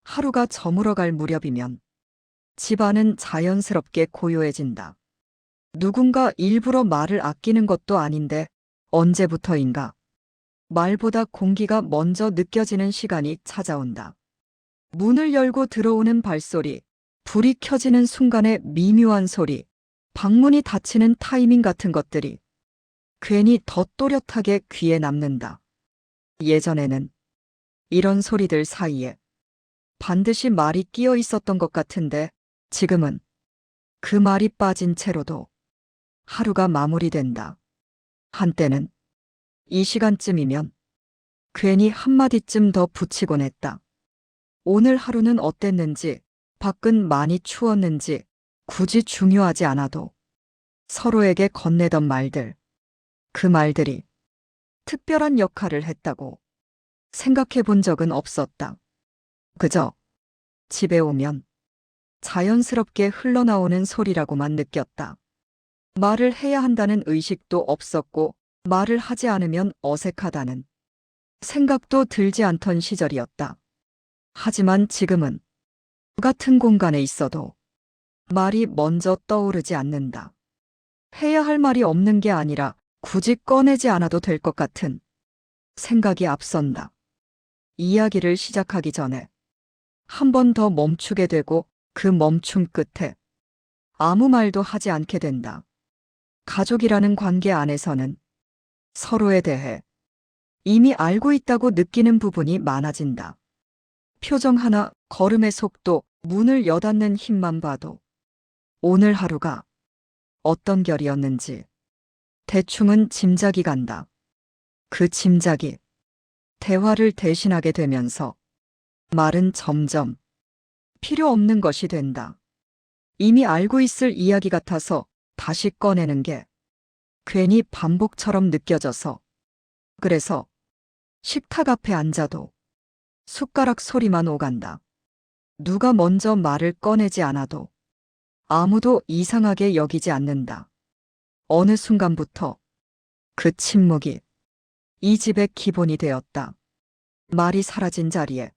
하루가 저물어갈 무렵이면 집안은 자연스럽게 고요해진다. 누군가 일부러 말을 아끼는 것도 아닌데 언제부터인가 말보다 공기가 먼저 느껴지는 시간이 찾아온다. 문을 열고 들어오는 발소리, 불이 켜지는 순간의 미묘한 소리, 방문이 닫히는 타이밍 같은 것들이 괜히 더 또렷하게 귀에 남는다. 예전에는 이런 소리들 사이에 반드시 말이 끼어 있었던 것 같은데 지금은 그 말이 빠진 채로도 하루가 마무리된다. 한때는 이 시간쯤이면 괜히 한마디쯤 더 붙이곤 했다. 오늘 하루는 어땠는지, 밖은 많이 추웠는지 굳이 중요하지 않아도 서로에게 건네던 말들, 그 말들이 특별한 역할을 했다고 생각해 본 적은 없었다. 그저 집에 오면 자연스럽게 흘러나오는 소리라고만 느꼈다. 말을 해야 한다는 의식도 없었고 말을 하지 않으면 어색하다는 생각도 들지 않던 시절이었다. 하지만 지금은 같은 공간에 있어도 말이 먼저 떠오르지 않는다. 해야 할 말이 없는 게 아니라 굳이 꺼내지 않아도 될 것 같은 생각이 앞선다. 이야기를 시작하기 전에 한 번 더 멈추게 되고 그 멈춤 끝에 아무 말도 하지 않게 된다. 가족이라는 관계 안에서는 서로에 대해 이미 알고 있다고 느끼는 부분이 많아진다. 표정 하나, 걸음의 속도, 문을 여닫는 힘만 봐도 오늘 하루가 어떤 결이었는지 대충은 짐작이 간다. 그 짐작이 대화를 대신하게 되면서 말은 점점 필요 없는 것이 된다. 이미 알고 있을 이야기 같아서 다시 꺼내는 게 괜히 반복처럼 느껴져서 그래서 식탁 앞에 앉아도 숟가락 소리만 오간다. 누가 먼저 말을 꺼내지 않아도 아무도 이상하게 여기지 않는다. 어느 순간부터 그 침묵이 이 집의 기본이 되었다. 말이 사라진 자리에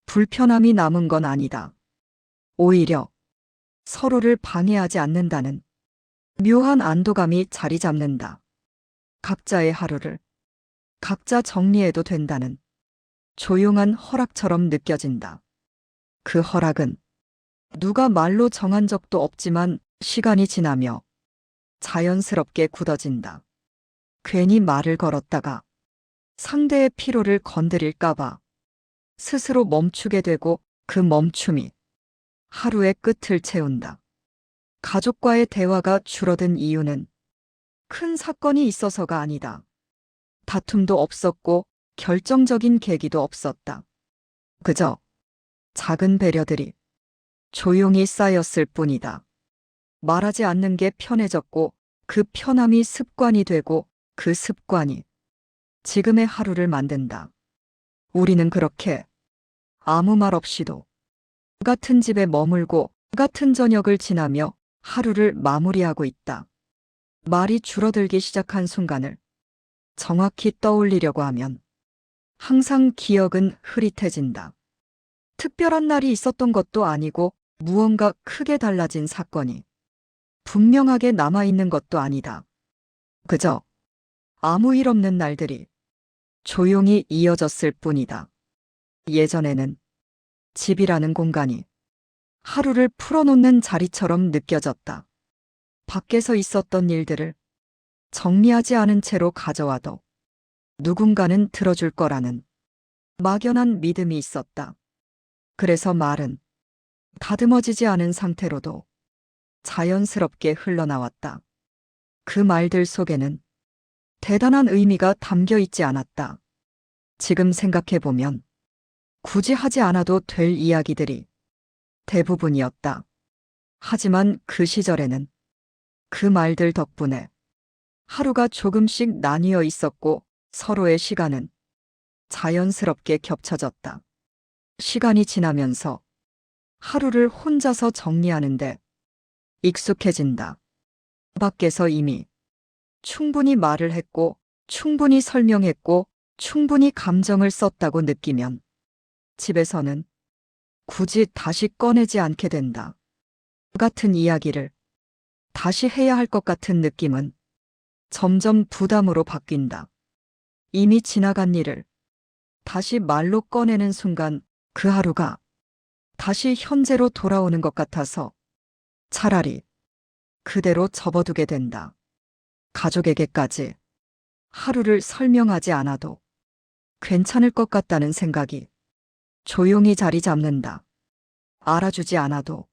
불편함이 남은 건 아니다. 오히려 서로를 방해하지 않는다는 묘한 안도감이 자리 잡는다. 각자의 하루를 각자 정리해도 된다는 조용한 허락처럼 느껴진다. 그 허락은 누가 말로 정한 적도 없지만 시간이 지나며 자연스럽게 굳어진다. 괜히 말을 걸었다가 상대의 피로를 건드릴까봐 스스로 멈추게 되고 그 멈춤이 하루의 끝을 채운다. 가족과의 대화가 줄어든 이유는 큰 사건이 있어서가 아니다. 다툼도 없었고 결정적인 계기도 없었다. 그저 작은 배려들이 조용히 쌓였을 뿐이다. 말하지 않는 게 편해졌고 그 편함이 습관이 되고 그 습관이 지금의 하루를 만든다. 우리는 그렇게 아무 말 없이도 같은 집에 머물고 같은 저녁을 지나며 하루를 마무리하고 있다. 말이 줄어들기 시작한 순간을 정확히 떠올리려고 하면 항상 기억은 흐릿해진다. 특별한 날이 있었던 것도 아니고 무언가 크게 달라진 사건이 분명하게 남아있는 것도 아니다. 그저 아무 일 없는 날들이 조용히 이어졌을 뿐이다. 예전에는 집이라는 공간이 하루를 풀어놓는 자리처럼 느껴졌다. 밖에서 있었던 일들을 정리하지 않은 채로 가져와도 누군가는 들어줄 거라는 막연한 믿음이 있었다. 그래서 말은 다듬어지지 않은 상태로도 자연스럽게 흘러나왔다. 그 말들 속에는 대단한 의미가 담겨 있지 않았다. 지금 생각해보면 굳이 하지 않아도 될 이야기들이 대부분이었다. 하지만 그 시절에는 그 말들 덕분에 하루가 조금씩 나뉘어 있었고 서로의 시간은 자연스럽게 겹쳐졌다. 시간이 지나면서 하루를 혼자서 정리하는데 익숙해진다. 밖에서 이미 충분히 말을 했고, 충분히 설명했고, 충분히 감정을 썼다고 느끼면 집에서는 굳이 다시 꺼내지 않게 된다. 같은 이야기를 다시 해야 할 것 같은 느낌은 점점 부담으로 바뀐다. 이미 지나간 일을 다시 말로 꺼내는 순간 그 하루가 다시 현재로 돌아오는 것 같아서 차라리 그대로 접어두게 된다. 가족에게까지 하루를 설명하지 않아도 괜찮을 것 같다는 생각이 조용히 자리 잡는다. 알아주지 않아도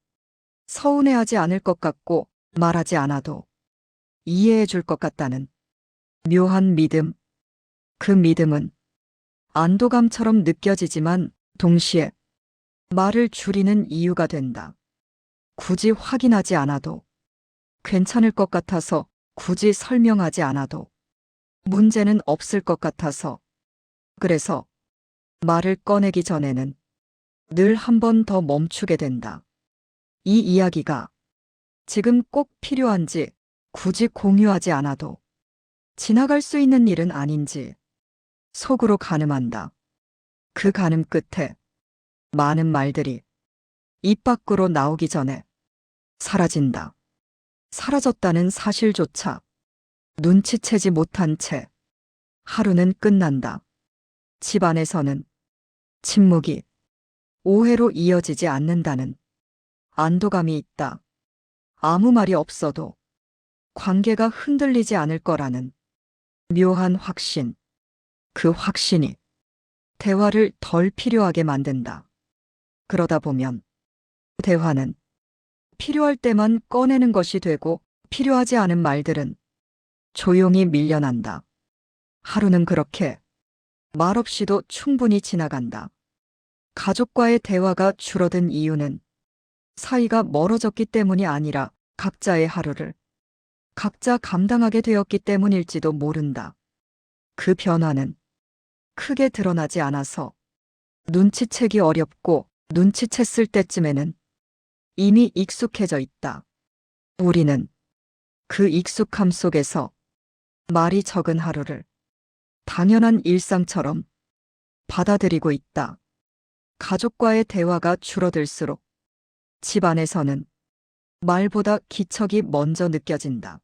서운해하지 않을 것 같고 말하지 않아도 이해해 줄 것 같다는 묘한 믿음. 그 믿음은 안도감처럼 느껴지지만 동시에 말을 줄이는 이유가 된다. 굳이 확인하지 않아도 괜찮을 것 같아서, 굳이 설명하지 않아도 문제는 없을 것 같아서. 그래서 말을 꺼내기 전에는 늘 한 번 더 멈추게 된다. 이 이야기가 지금 꼭 필요한지, 굳이 공유하지 않아도 지나갈 수 있는 일은 아닌지 속으로 가늠한다. 그 가늠 끝에 많은 말들이 입 밖으로 나오기 전에 사라진다. 사라졌다는 사실조차 눈치채지 못한 채 하루는 끝난다. 집 안에서는 침묵이 오해로 이어지지 않는다는 안도감이 있다. 아무 말이 없어도 관계가 흔들리지 않을 거라는 묘한 확신. 그 확신이 대화를 덜 필요하게 만든다. 그러다 보면 대화는 필요할 때만 꺼내는 것이 되고, 필요하지 않은 말들은 조용히 밀려난다. 하루는 그렇게 말없이도 충분히 지나간다. 가족과의 대화가 줄어든 이유는 사이가 멀어졌기 때문이 아니라 각자의 하루를 각자 감당하게 되었기 때문일지도 모른다. 그 변화는 크게 드러나지 않아서 눈치채기 어렵고, 눈치챘을 때쯤에는 이미 익숙해져 있다. 우리는 그 익숙함 속에서 말이 적은 하루를 당연한 일상처럼 받아들이고 있다. 가족과의 대화가 줄어들수록 집 안에서는 말보다 기척이 먼저 느껴진다.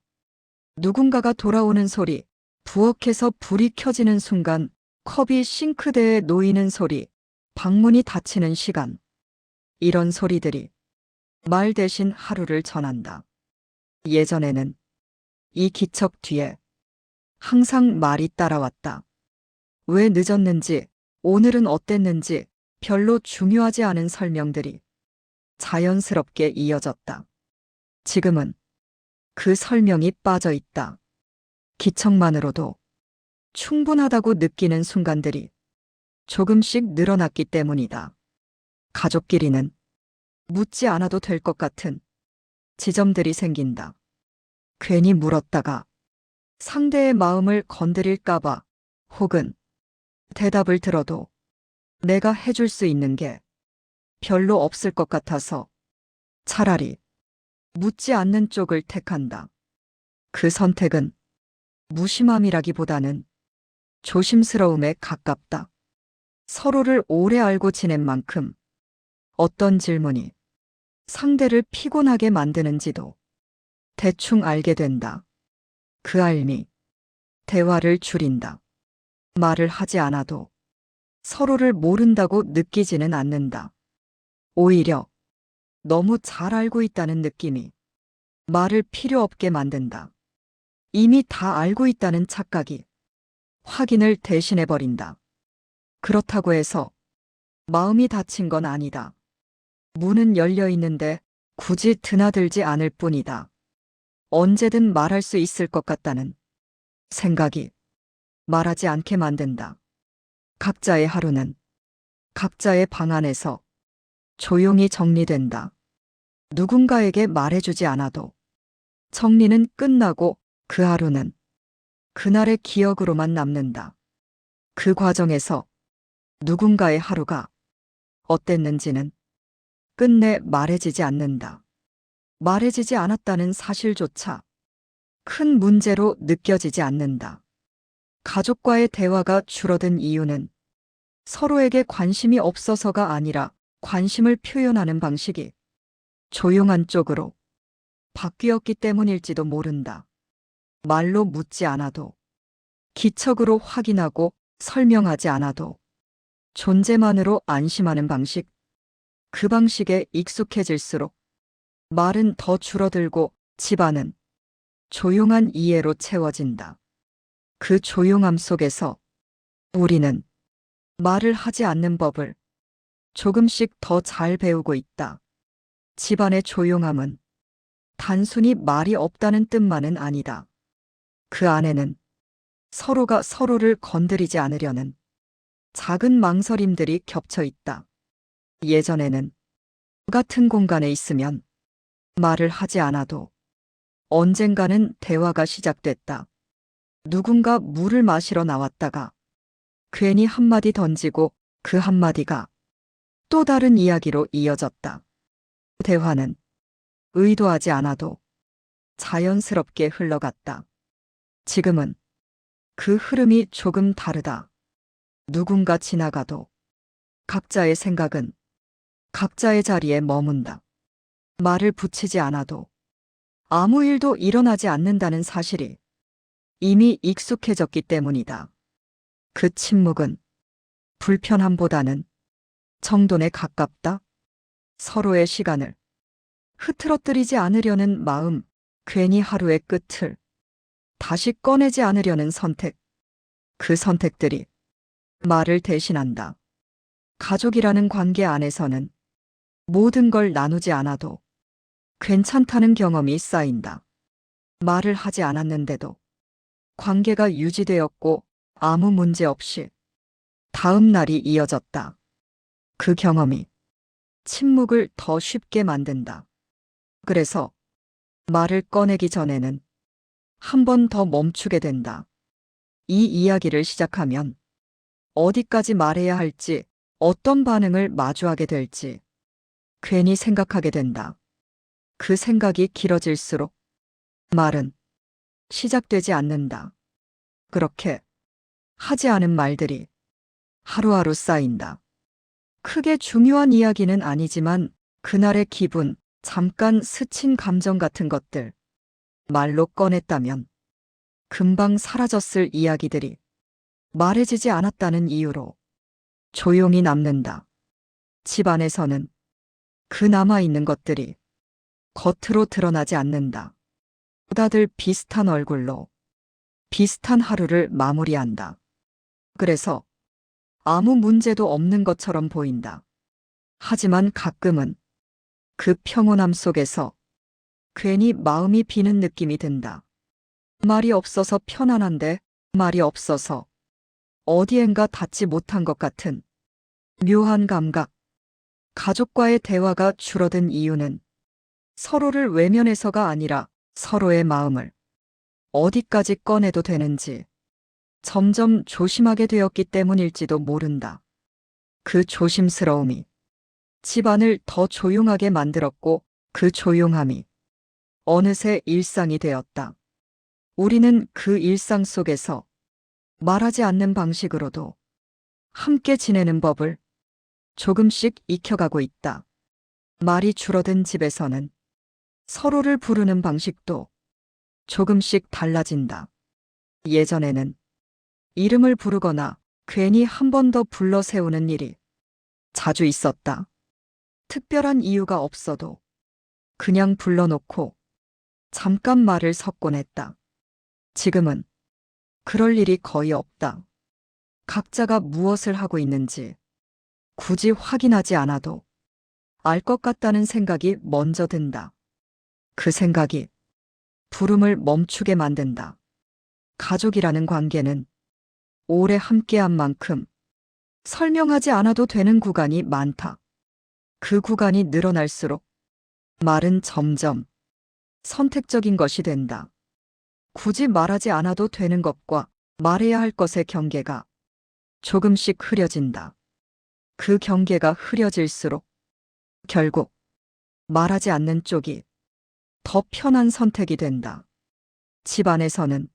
누군가가 돌아오는 소리, 부엌에서 불이 켜지는 순간, 컵이 싱크대에 놓이는 소리, 방문이 닫히는 시간. 이런 소리들이 말 대신 하루를 전한다. 예전에는 이 기척 뒤에 항상 말이 따라왔다. 왜 늦었는지, 오늘은 어땠는지 별로 중요하지 않은 설명들이 자연스럽게 이어졌다. 지금은 그 설명이 빠져 있다. 기척만으로도 충분하다고 느끼는 순간들이 조금씩 늘어났기 때문이다. 가족끼리는 묻지 않아도 될 것 같은 지점들이 생긴다. 괜히 물었다가 상대의 마음을 건드릴까봐, 혹은 대답을 들어도 내가 해줄 수 있는 게 별로 없을 것 같아서 차라리 묻지 않는 쪽을 택한다. 그 선택은 무심함이라기보다는 조심스러움에 가깝다. 서로를 오래 알고 지낸 만큼 어떤 질문이 상대를 피곤하게 만드는지도 대충 알게 된다. 그 알미 대화를 줄인다. 말을 하지 않아도 서로를 모른다고 느끼지는 않는다. 오히려 너무 잘 알고 있다는 느낌이 말을 필요 없게 만든다. 이미 다 알고 있다는 착각이 확인을 대신해버린다. 그렇다고 해서 마음이 닫힌 건 아니다. 문은 열려 있는데 굳이 드나들지 않을 뿐이다. 언제든 말할 수 있을 것 같다는 생각이 말하지 않게 만든다. 각자의 하루는 각자의 방 안에서 조용히 정리된다. 누군가에게 말해주지 않아도 정리는 끝나고 그 하루는 그날의 기억으로만 남는다. 그 과정에서 누군가의 하루가 어땠는지는 끝내 말해지지 않는다. 말해지지 않았다는 사실조차 큰 문제로 느껴지지 않는다. 가족과의 대화가 줄어든 이유는 서로에게 관심이 없어서가 아니라 관심을 표현하는 방식이 조용한 쪽으로 바뀌었기 때문일지도 모른다. 말로 묻지 않아도, 기척으로 확인하고 설명하지 않아도 존재만으로 안심하는 방식. 그 방식에 익숙해질수록 말은 더 줄어들고 집안은 조용한 이해로 채워진다. 그 조용함 속에서 우리는 말을 하지 않는 법을 조금씩 더 잘 배우고 있다. 집안의 조용함은 단순히 말이 없다는 뜻만은 아니다. 그 안에는 서로가 서로를 건드리지 않으려는 작은 망설임들이 겹쳐 있다. 예전에는 같은 공간에 있으면 말을 하지 않아도 언젠가는 대화가 시작됐다. 누군가 물을 마시러 나왔다가 괜히 한마디 던지고 그 한마디가 또 다른 이야기로 이어졌다. 대화는 의도하지 않아도 자연스럽게 흘러갔다. 지금은 그 흐름이 조금 다르다. 누군가 지나가도 각자의 생각은 각자의 자리에 머문다. 말을 붙이지 않아도 아무 일도 일어나지 않는다는 사실이 이미 익숙해졌기 때문이다. 그 침묵은 불편함보다는 정돈에 가깝다. 서로의 시간을 흐트러뜨리지 않으려는 마음, 괜히 하루의 끝을 다시 꺼내지 않으려는 선택. 그 선택들이 말을 대신한다. 가족이라는 관계 안에서는 모든 걸 나누지 않아도 괜찮다는 경험이 쌓인다. 말을 하지 않았는데도 관계가 유지되었고 아무 문제 없이 다음 날이 이어졌다. 그 경험이 침묵을 더 쉽게 만든다. 그래서 말을 꺼내기 전에는 한 번 더 멈추게 된다. 이 이야기를 시작하면 어디까지 말해야 할지, 어떤 반응을 마주하게 될지 괜히 생각하게 된다. 그 생각이 길어질수록 말은 시작되지 않는다. 그렇게 하지 않은 말들이 하루하루 쌓인다. 크게 중요한 이야기는 아니지만 그날의 기분, 잠깐 스친 감정 같은 것들, 말로 꺼냈다면 금방 사라졌을 이야기들이 말해지지 않았다는 이유로 조용히 남는다. 집안에서는 그 남아있는 것들이 겉으로 드러나지 않는다. 다들 비슷한 얼굴로 비슷한 하루를 마무리한다. 그래서 아무 문제도 없는 것처럼 보인다. 하지만 가끔은 그 평온함 속에서 괜히 마음이 비는 느낌이 든다. 말이 없어서 편안한데 말이 없어서 어디엔가 닿지 못한 것 같은 묘한 감각. 가족과의 대화가 줄어든 이유는 서로를 외면해서가 아니라 서로의 마음을 어디까지 꺼내도 되는지 점점 조심하게 되었기 때문일지도 모른다. 그 조심스러움이 집안을 더 조용하게 만들었고 그 조용함이 어느새 일상이 되었다. 우리는 그 일상 속에서 말하지 않는 방식으로도 함께 지내는 법을 조금씩 익혀가고 있다. 말이 줄어든 집에서는 서로를 부르는 방식도 조금씩 달라진다. 예전에는 이름을 부르거나 괜히 한 번 더 불러 세우는 일이 자주 있었다. 특별한 이유가 없어도 그냥 불러놓고 잠깐 말을 섞곤 했다. 지금은 그럴 일이 거의 없다. 각자가 무엇을 하고 있는지 굳이 확인하지 않아도 알 것 같다는 생각이 먼저 든다. 그 생각이 부름을 멈추게 만든다. 가족이라는 관계는 오래 함께한 만큼 설명하지 않아도 되는 구간이 많다. 그 구간이 늘어날수록 말은 점점 선택적인 것이 된다. 굳이 말하지 않아도 되는 것과 말해야 할 것의 경계가 조금씩 흐려진다. 그 경계가 흐려질수록 결국 말하지 않는 쪽이 더 편한 선택이 된다. 집안에서는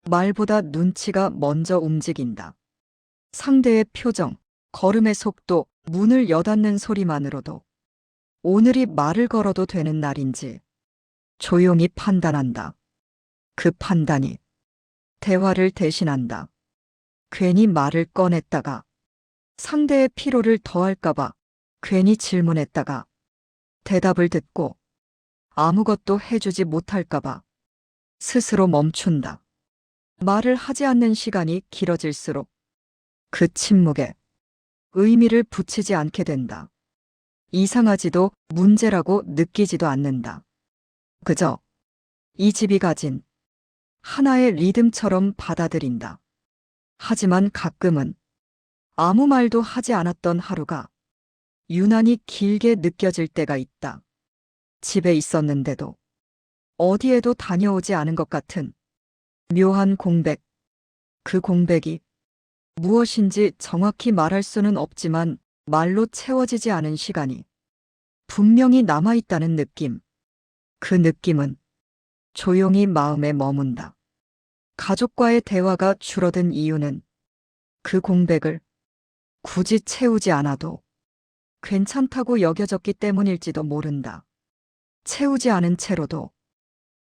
말보다 눈치가 먼저 움직인다. 상대의 표정, 걸음의 속도, 문을 여닫는 소리만으로도 오늘이 말을 걸어도 되는 날인지 조용히 판단한다. 그 판단이 대화를 대신한다. 괜히 말을 꺼냈다가 상대의 피로를 더할까봐 괜히 질문했다가 대답을 듣고 아무것도 해주지 못할까봐 스스로 멈춘다. 말을 하지 않는 시간이 길어질수록 그 침묵에 의미를 붙이지 않게 된다. 이상하지도 문제라고 느끼지도 않는다. 그저 이 집이 가진 하나의 리듬처럼 받아들인다. 하지만 가끔은 아무 말도 하지 않았던 하루가 유난히 길게 느껴질 때가 있다. 집에 있었는데도 어디에도 다녀오지 않은 것 같은 묘한 공백. 그 공백이 무엇인지 정확히 말할 수는 없지만 말로 채워지지 않은 시간이 분명히 남아있다는 느낌. 그 느낌은 조용히 마음에 머문다. 가족과의 대화가 줄어든 이유는 그 공백을 굳이 채우지 않아도 괜찮다고 여겨졌기 때문일지도 모른다. 채우지 않은 채로도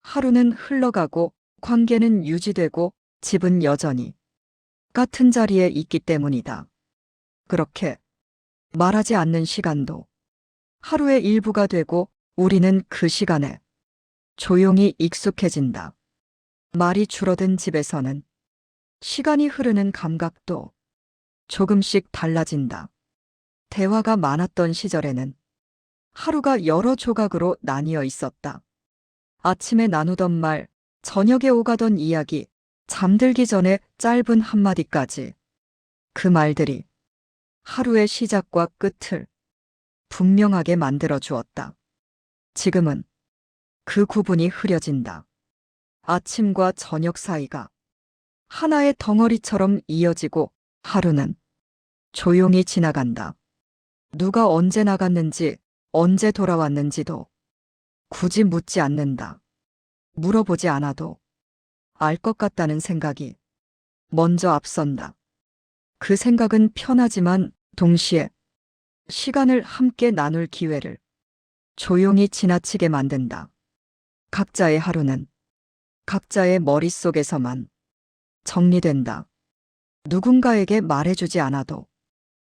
하루는 흘러가고 관계는 유지되고 집은 여전히 같은 자리에 있기 때문이다. 그렇게 말하지 않는 시간도 하루의 일부가 되고 우리는 그 시간에 조용히 익숙해진다. 말이 줄어든 집에서는 시간이 흐르는 감각도 조금씩 달라진다. 대화가 많았던 시절에는 하루가 여러 조각으로 나뉘어 있었다. 아침에 나누던 말, 저녁에 오가던 이야기, 잠들기 전에 짧은 한마디까지. 그 말들이 하루의 시작과 끝을 분명하게 만들어 주었다. 지금은 그 구분이 흐려진다. 아침과 저녁 사이가 하나의 덩어리처럼 이어지고 하루는 조용히 지나간다. 누가 언제 나갔는지, 언제 돌아왔는지도 굳이 묻지 않는다. 물어보지 않아도 알 것 같다는 생각이 먼저 앞선다. 그 생각은 편하지만 동시에 시간을 함께 나눌 기회를 조용히 지나치게 만든다. 각자의 하루는 각자의 머릿속에서만 정리된다. 누군가에게 말해주지 않아도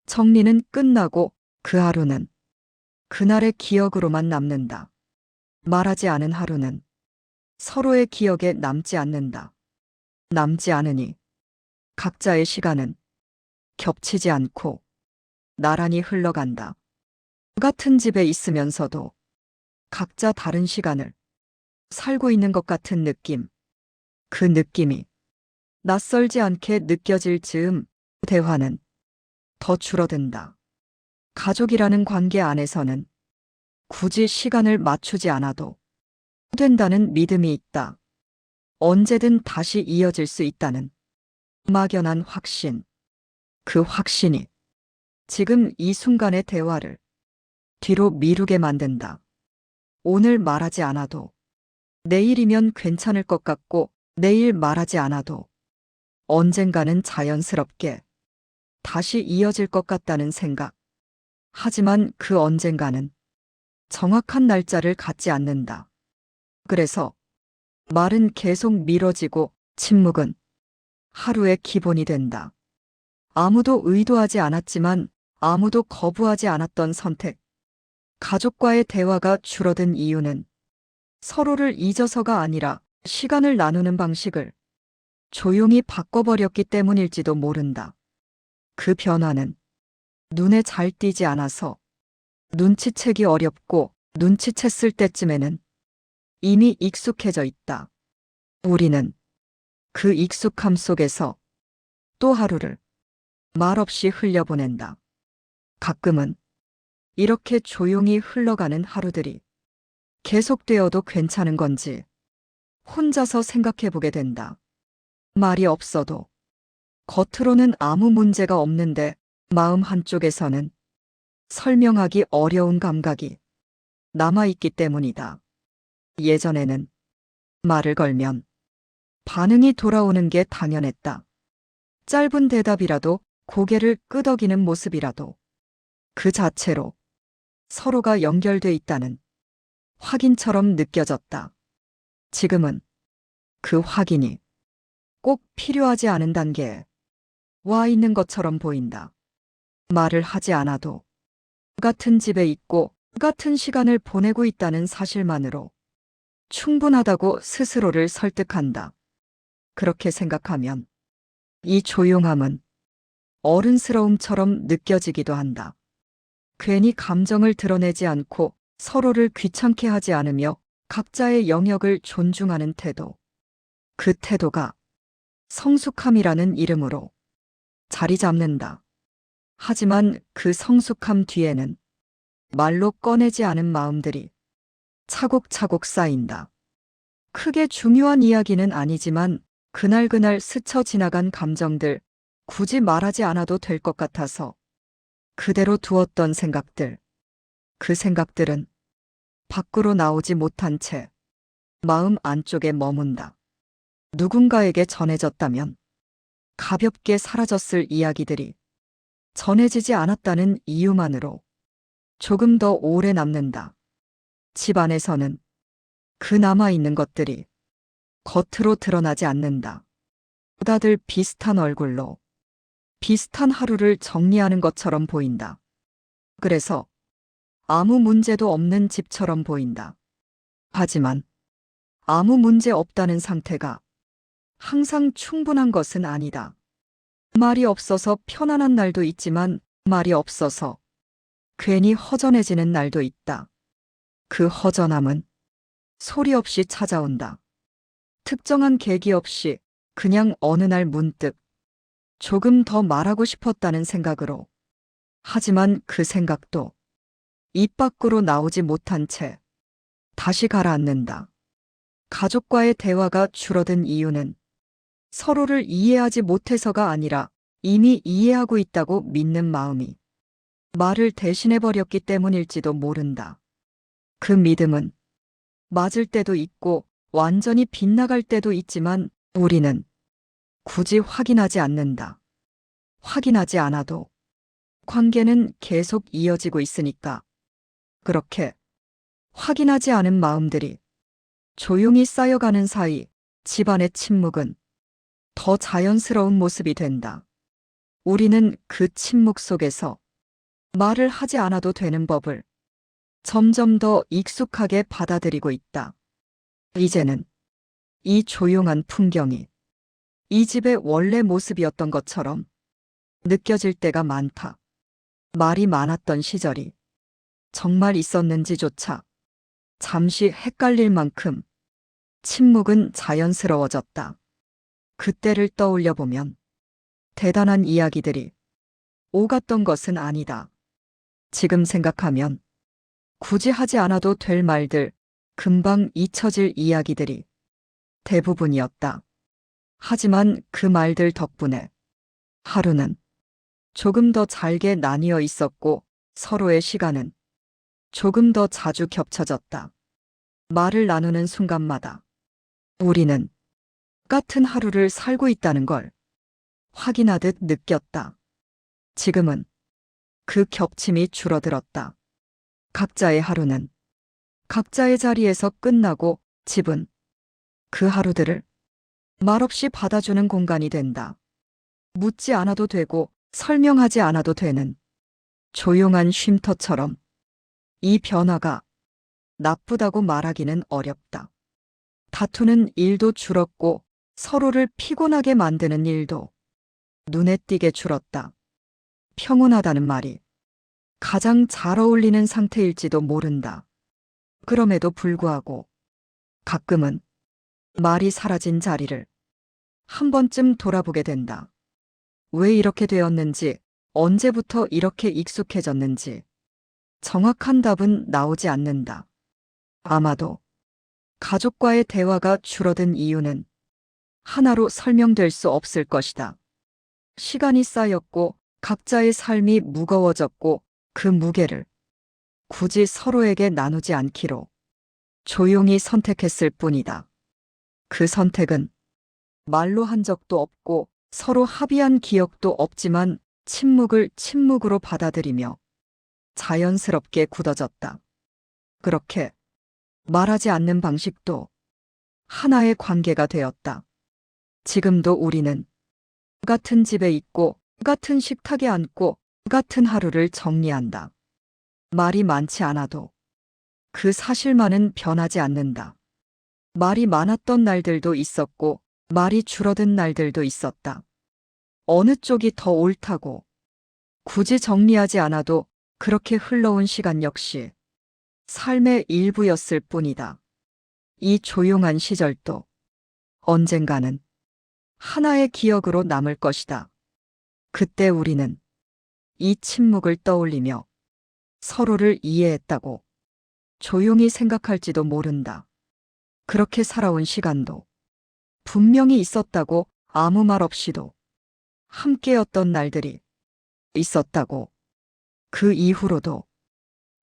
정리는 끝나고 그 하루는 그날의 기억으로만 남는다. 말하지 않은 하루는 서로의 기억에 남지 않는다. 남지 않으니 각자의 시간은 겹치지 않고 나란히 흘러간다. 같은 집에 있으면서도 각자 다른 시간을 살고 있는 것 같은 느낌. 그 느낌이 낯설지 않게 느껴질 즈음 대화는 더 줄어든다. 가족이라는 관계 안에서는 굳이 시간을 맞추지 않아도 된다는 믿음이 있다. 언제든 다시 이어질 수 있다는 막연한 확신. 그 확신이 지금 이 순간의 대화를 뒤로 미루게 만든다. 오늘 말하지 않아도 내일이면 괜찮을 것 같고 내일 말하지 않아도 언젠가는 자연스럽게 다시 이어질 것 같다는 생각. 하지만 그 언젠가는 정확한 날짜를 갖지 않는다. 그래서 말은 계속 미뤄지고 침묵은 하루의 기본이 된다. 아무도 의도하지 않았지만 아무도 거부하지 않았던 선택. 가족과의 대화가 줄어든 이유는 서로를 잊어서가 아니라 시간을 나누는 방식을 조용히 바꿔버렸기 때문일지도 모른다. 그 변화는 눈에 잘 띄지 않아서 눈치채기 어렵고 눈치챘을 때쯤에는 이미 익숙해져 있다. 우리는 그 익숙함 속에서 또 하루를 말없이 흘려보낸다. 가끔은 이렇게 조용히 흘러가는 하루들이 계속되어도 괜찮은 건지 혼자서 생각해보게 된다. 말이 없어도 겉으로는 아무 문제가 없는데 마음 한쪽에서는 설명하기 어려운 감각이 남아있기 때문이다. 예전에는 말을 걸면 반응이 돌아오는 게 당연했다. 짧은 대답이라도 고개를 끄덕이는 모습이라도 그 자체로 서로가 연결돼 있다는 확인처럼 느껴졌다. 지금은 그 확인이 꼭 필요하지 않은 단계에 와 있는 것처럼 보인다. 말을 하지 않아도 같은 집에 있고 같은 시간을 보내고 있다는 사실만으로 충분하다고 스스로를 설득한다. 그렇게 생각하면 이 조용함은 어른스러움처럼 느껴지기도 한다. 괜히 감정을 드러내지 않고 서로를 귀찮게 하지 않으며 각자의 영역을 존중하는 태도. 그 태도가 성숙함이라는 이름으로 자리 잡는다. 하지만 그 성숙함 뒤에는 말로 꺼내지 않은 마음들이 차곡차곡 쌓인다. 크게 중요한 이야기는 아니지만 그날그날 스쳐 지나간 감정들, 굳이 말하지 않아도 될 것 같아서 그대로 두었던 생각들. 그 생각들은 밖으로 나오지 못한 채 마음 안쪽에 머문다. 누군가에게 전해졌다면 가볍게 사라졌을 이야기들이 전해지지 않았다는 이유만으로 조금 더 오래 남는다. 집 안에서는 그 남아있는 것들이 겉으로 드러나지 않는다. 다들 비슷한 얼굴로 비슷한 하루를 정리하는 것처럼 보인다. 그래서 아무 문제도 없는 집처럼 보인다. 하지만 아무 문제 없다는 상태가 항상 충분한 것은 아니다. 말이 없어서 편안한 날도 있지만 말이 없어서 괜히 허전해지는 날도 있다. 그 허전함은 소리 없이 찾아온다. 특정한 계기 없이 그냥 어느 날 문득 조금 더 말하고 싶었다는 생각으로. 하지만 그 생각도 입 밖으로 나오지 못한 채 다시 가라앉는다. 가족과의 대화가 줄어든 이유는 서로를 이해하지 못해서가 아니라 이미 이해하고 있다고 믿는 마음이 말을 대신해버렸기 때문일지도 모른다. 그 믿음은 맞을 때도 있고 완전히 빗나갈 때도 있지만 우리는 굳이 확인하지 않는다. 확인하지 않아도 관계는 계속 이어지고 있으니까. 그렇게 확인하지 않은 마음들이 조용히 쌓여가는 사이 집안의 침묵은 더 자연스러운 모습이 된다. 우리는 그 침묵 속에서 말을 하지 않아도 되는 법을 점점 더 익숙하게 받아들이고 있다. 이제는 이 조용한 풍경이 이 집의 원래 모습이었던 것처럼 느껴질 때가 많다. 말이 많았던 시절이 정말 있었는지조차 잠시 헷갈릴 만큼 침묵은 자연스러워졌다. 그때를 떠올려 보면 대단한 이야기들이 오갔던 것은 아니다. 지금 생각하면 굳이 하지 않아도 될 말들, 금방 잊혀질 이야기들이 대부분이었다. 하지만 그 말들 덕분에 하루는 조금 더 잘게 나뉘어 있었고 서로의 시간은 조금 더 자주 겹쳐졌다. 말을 나누는 순간마다 우리는 같은 하루를 살고 있다는 걸 확인하듯 느꼈다. 지금은 그 겹침이 줄어들었다. 각자의 하루는 각자의 자리에서 끝나고 집은 그 하루들을 말없이 받아주는 공간이 된다. 묻지 않아도 되고 설명하지 않아도 되는 조용한 쉼터처럼. 이 변화가 나쁘다고 말하기는 어렵다. 다투는 일도 줄었고 서로를 피곤하게 만드는 일도 눈에 띄게 줄었다. 평온하다는 말이 가장 잘 어울리는 상태일지도 모른다. 그럼에도 불구하고 가끔은 말이 사라진 자리를 한 번쯤 돌아보게 된다. 왜 이렇게 되었는지, 언제부터 이렇게 익숙해졌는지 정확한 답은 나오지 않는다. 아마도 가족과의 대화가 줄어든 이유는 하나로 설명될 수 없을 것이다. 시간이 쌓였고 각자의 삶이 무거워졌고 그 무게를 굳이 서로에게 나누지 않기로 조용히 선택했을 뿐이다. 그 선택은 말로 한 적도 없고 서로 합의한 기억도 없지만 침묵을 침묵으로 받아들이며 자연스럽게 굳어졌다. 그렇게 말하지 않는 방식도 하나의 관계가 되었다. 지금도 우리는 같은 집에 있고 같은 식탁에 앉고 같은 하루를 정리한다. 말이 많지 않아도 그 사실만은 변하지 않는다. 말이 많았던 날들도 있었고 말이 줄어든 날들도 있었다. 어느 쪽이 더 옳다고 굳이 정리하지 않아도 그렇게 흘러온 시간 역시 삶의 일부였을 뿐이다. 이 조용한 시절도 언젠가는 하나의 기억으로 남을 것이다. 그때 우리는 이 침묵을 떠올리며 서로를 이해했다고 조용히 생각할지도 모른다. 그렇게 살아온 시간도 분명히 있었다고, 아무 말 없이도 함께였던 날들이 있었다고. 그 이후로도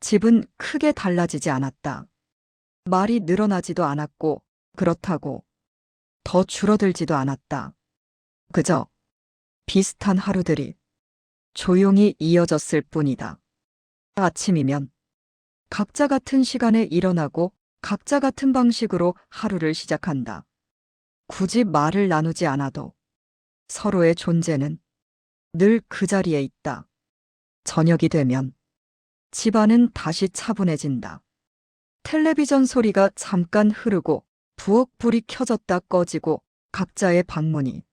집은 크게 달라지지 않았다. 말이 늘어나지도 않았고 그렇다고 더 줄어들지도 않았다. 그저 비슷한 하루들이 조용히 이어졌을 뿐이다. 아침이면 각자 같은 시간에 일어나고 각자 같은 방식으로 하루를 시작한다. 굳이 말을 나누지 않아도 서로의 존재는 늘 그 자리에 있다. 저녁이 되면 집안은 다시 차분해진다. 텔레비전 소리가 잠깐 흐르고 부엌 불이 켜졌다 꺼지고 각자의 방문이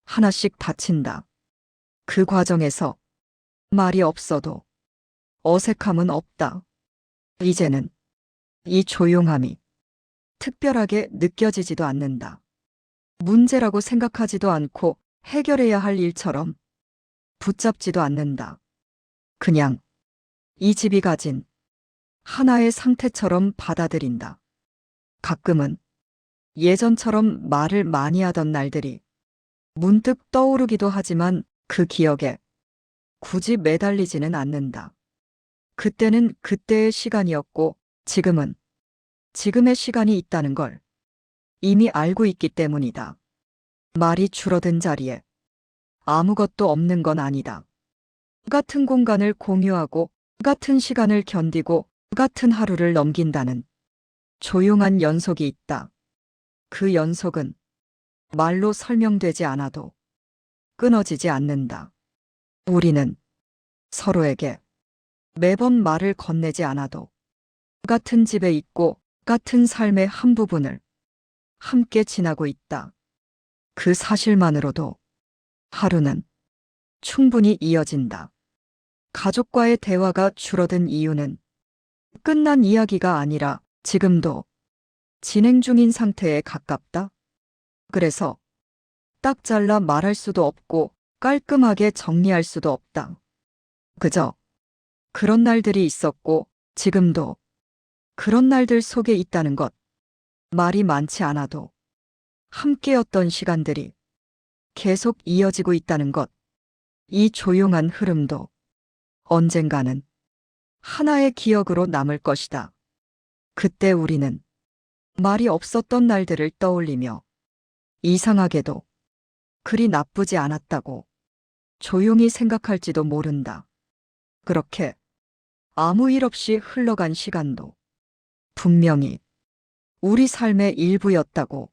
하나씩 닫힌다. 그 과정에서 말이 없어도 어색함은 없다. 이제는 이 조용함이 특별하게 느껴지지도 않는다. 문제라고 생각하지도 않고 해결해야 할 일처럼 붙잡지도 않는다. 그냥 이 집이 가진 하나의 상태처럼 받아들인다. 가끔은 예전처럼 말을 많이 하던 날들이 문득 떠오르기도 하지만 그 기억에 굳이 매달리지는 않는다. 그때는 그때의 시간이었고 지금은 지금의 시간이 있다는 걸 이미 알고 있기 때문이다. 말이 줄어든 자리에 아무것도 없는 건 아니다. 같은 공간을 공유하고 같은 시간을 견디고 같은 하루를 넘긴다는 조용한 연속이 있다. 그 연속은 말로 설명되지 않아도 끊어지지 않는다. 우리는 서로에게 매번 말을 건네지 않아도 같은 집에 있고 같은 삶의 한 부분을 함께 지나고 있다. 그 사실만으로도 하루는 충분히 이어진다. 가족과의 대화가 줄어든 이유는 끝난 이야기가 아니라 지금도 진행 중인 상태에 가깝다. 그래서 딱 잘라 말할 수도 없고 깔끔하게 정리할 수도 없다. 그저 그런 날들이 있었고 지금도 그런 날들 속에 있다는 것. 말이 많지 않아도 함께였던 시간들이 계속 이어지고 있다는 것. 이 조용한 흐름도 언젠가는 하나의 기억으로 남을 것이다. 그때 우리는 말이 없었던 날들을 떠올리며 이상하게도 그리 나쁘지 않았다고 조용히 생각할지도 모른다. 그렇게 아무 일 없이 흘러간 시간도 분명히 우리 삶의 일부였다고